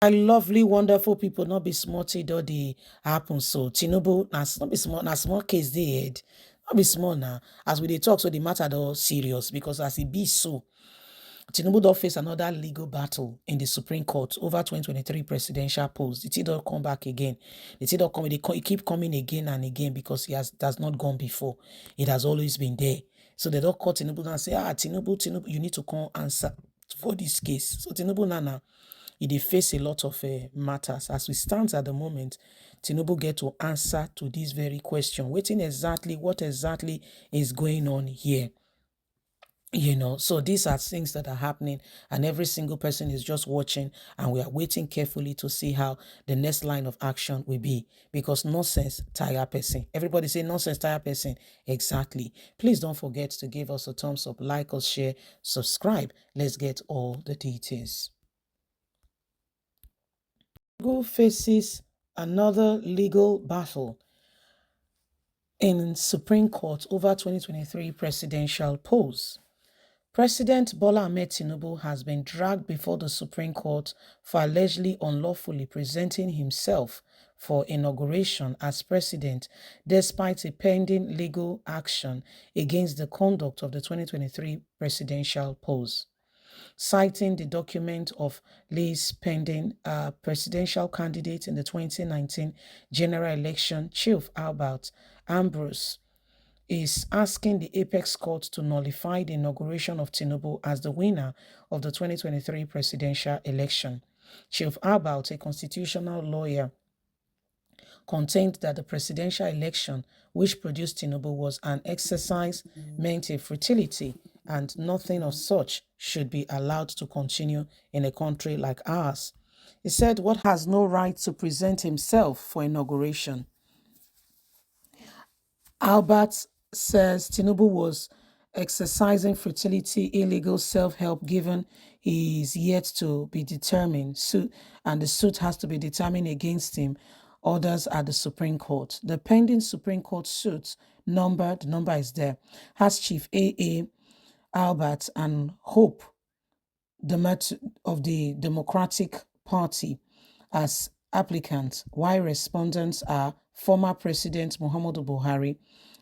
My lovely, wonderful people, not be smarty do the happen. So Tinubu, not be small, na small case they had. Not be small now. As we dey talk, so the matter do serious because as it be so, Tinubu don face another legal battle in the Supreme Court over 2023 presidential polls. The thing don come back again. The thing don come, it keep coming again and again because it has not gone before. It has always been there. So they don't call Tinubu and say, Tinubu, you need to come answer for this case. So Tinubu now, they face a lot of matters. As we stand at the moment, Tinubu get to answer to this very question. What exactly is going on here? So these are things that are happening, and every single person is just watching, and we are waiting carefully to see how the next line of action will be, because nonsense tire person. Everybody say nonsense tire person. Exactly. Please don't forget to give us a thumbs up, like us, share, subscribe. Let's get all the details. Tinubu faces another legal battle in Supreme Court over 2023 presidential polls. President Bola Ahmed Tinubu has been dragged before the Supreme Court for allegedly unlawfully presenting himself for inauguration as president, despite a pending legal action against the conduct of the 2023 presidential polls. Citing the document of Lee's pending presidential candidate in the 2019 general election, Chief Albert Ambrose is asking the Apex Court to nullify the inauguration of Tinubu as the winner of the 2023 presidential election. Chief Albert, a constitutional lawyer, contended that the presidential election, which produced Tinubu, was an exercise meant in futility, and nothing of such should be allowed to continue in a country like ours. He said, "What has no right to present himself for inauguration?" Albert says Tinubu was exercising futility, illegal self-help, given he is yet to be determined, and the suit has to be determined against him. Orders at the Supreme Court. The pending Supreme Court suit, the number is there, has Chief A.A. Albert and Hope of the Democratic Party as applicants, while respondents are former President Muhammadu Buhari,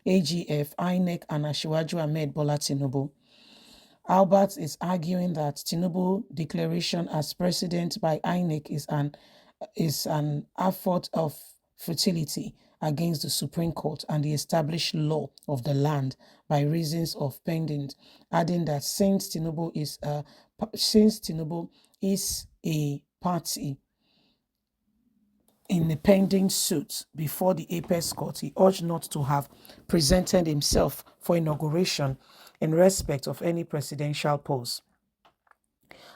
AGF, INEC, and Asiwaju Ahmed Bola Tinubu. Albert is arguing that Tinubu declaration as president by INEC is an effort of futility against the Supreme Court and the established law of the land by reasons of pendant, adding that since Tinubu is a party in the pending suit before the Apex Court, he urged not to have presented himself for inauguration in respect of any presidential post.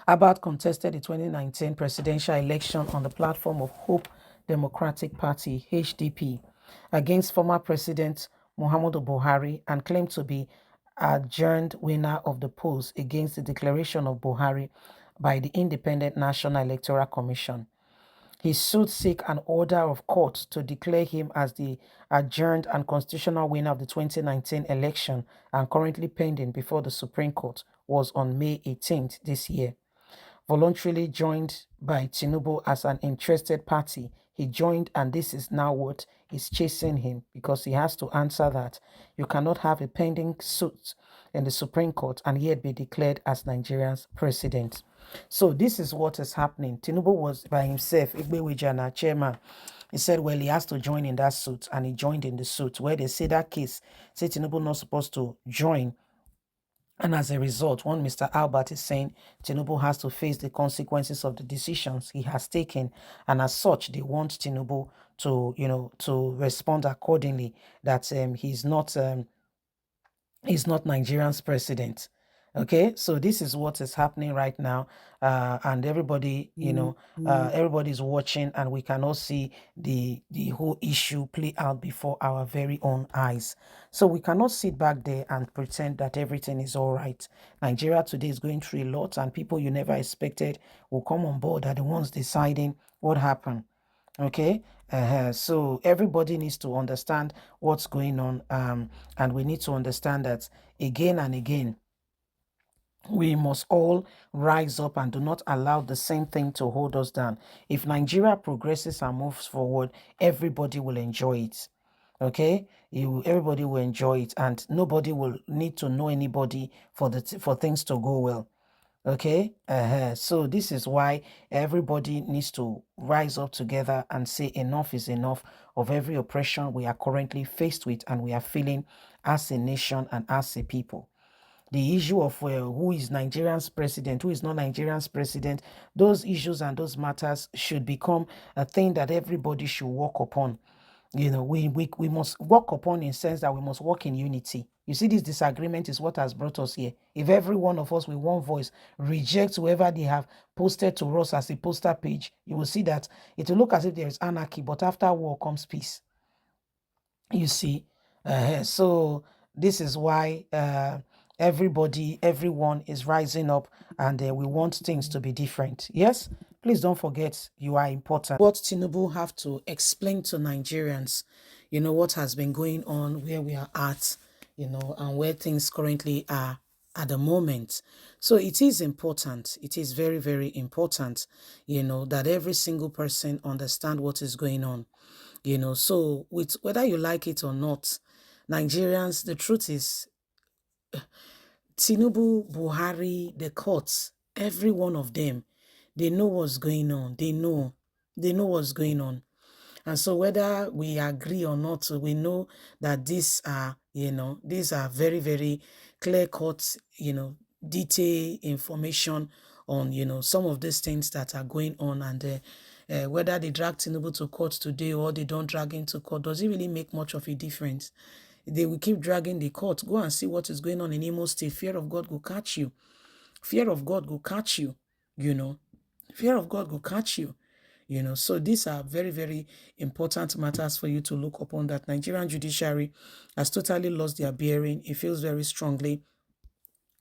Abbott contested the 2019 presidential election on the platform of Hope Democratic Party, HDP, against former President Muhammadu Buhari and claimed to be adjourned winner of the polls against the declaration of Buhari by the Independent National Electoral Commission. His suit seek an order of court to declare him as the adjourned and constitutional winner of the 2019 election, and currently pending before the Supreme Court, was on May 18th this year. Voluntarily joined by Tinubu as an interested party, he joined, and this is now what is chasing him, because he has to answer that you cannot have a pending suit in the Supreme Court and yet be declared as Nigeria's president. So this is what is happening. Tinubu was by himself, Igbewijana chairman. He said, well, he has to join in that suit, and he joined in the suit where they say that case, say Tinubu not supposed to join. And as a result, one Mr. Albert is saying Tinubu has to face the consequences of the decisions he has taken. And as such, they want Tinubu to respond accordingly, that he's not Nigerian's president. Okay, so this is what is happening right now, and everybody, everybody's watching, and we can all see the whole issue play out before our very own eyes. So we cannot sit back there and pretend that everything is all right. Nigeria today is going through a lot, and people you never expected will come on board are the ones deciding what happened. Okay, so everybody needs to understand what's going on, and we need to understand that again and again, We must all rise up and do not allow the same thing to hold us down. If Nigeria progresses and moves forward, everybody will enjoy it. Okay, everybody will enjoy it, and nobody will need to know anybody for things to go well. Okay, so this is why everybody needs to rise up together and say enough is enough of every oppression we are currently faced with and we are feeling as a nation and as a people. The issue of who is Nigerian's president, who is not Nigerian's president, those issues and those matters should become a thing that everybody should work upon. You know, we must work upon in sense that we must work in unity. You see, this disagreement is what has brought us here. If every one of us with one voice rejects whoever they have posted to us as a poster page, you will see that it will look as if there is anarchy, but after war comes peace. You see, so this is why everyone is rising up, and we want things to be different. Yes, please don't forget you are important. What Tinubu have to explain to Nigerians, you know, what has been going on, where we are at, you know, and where things currently are at the moment. So it is important. It is very, very important, you know, that every single person understand what is going on. You know, so with whether you like it or not, Nigerians, the truth is, Tinubu, Buhari, the courts, every one of them, they know what's going on. They know what's going on. And so whether we agree or not, we know that these are, you know, these are very, very clear-cut, you know, detailed information on, you know, some of these things that are going on. And whether they drag Tinubu to court today or they don't drag him to court, does it really make much of a difference? They will keep dragging the court. Go and see what is going on in Imo State. Fear of God will catch you. Fear of God will catch you, you know. Fear of God will catch you. You know, so these are very, very important matters for you to look upon, that Nigerian judiciary has totally lost their bearing. It feels very strongly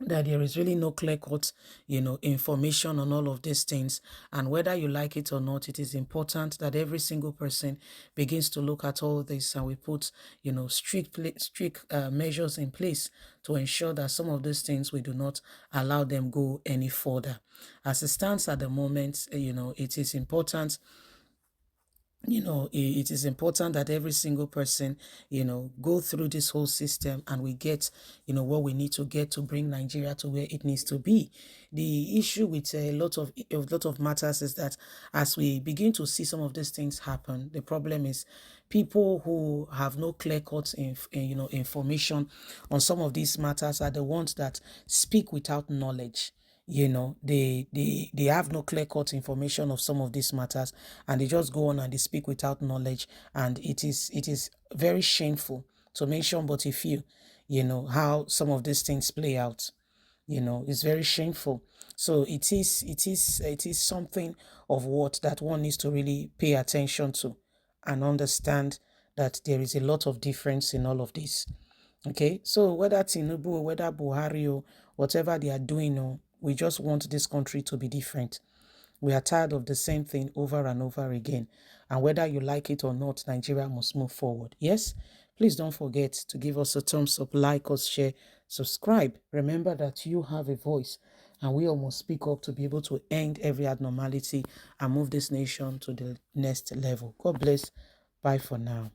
that there is really no clear-cut, you know, information on all of these things. And whether you like it or not, it is important that every single person begins to look at all this, and we put, you know, strict measures in place to ensure that some of these things, we do not allow them go any further. As it stands at the moment, you know, it is important, you know, it is important that every single person, you know, go through this whole system and we get, you know, what we need to get to bring Nigeria to where it needs to be. The issue with a lot of matters is that as we begin to see some of these things happen, the problem is people who have no clear-cut you know, information on some of these matters are the ones that speak without knowledge. You know, they have no clear-cut information of some of these matters, and they just go on and they speak without knowledge. And it is very shameful to mention but a few, you know, how some of these things play out. You know, it's very shameful. So it is something of what that one needs to really pay attention to and understand that there is a lot of difference in all of this. Okay, so whether Tinubu or whether Buhari or whatever they are doing, or we just want this country to be different. We are tired of the same thing over and over again. And whether you like it or not, Nigeria must move forward. Yes? Please don't forget to give us a thumbs up, like us, share, subscribe. Remember that you have a voice, and we all must speak up to be able to end every abnormality and move this nation to the next level. God bless. Bye for now.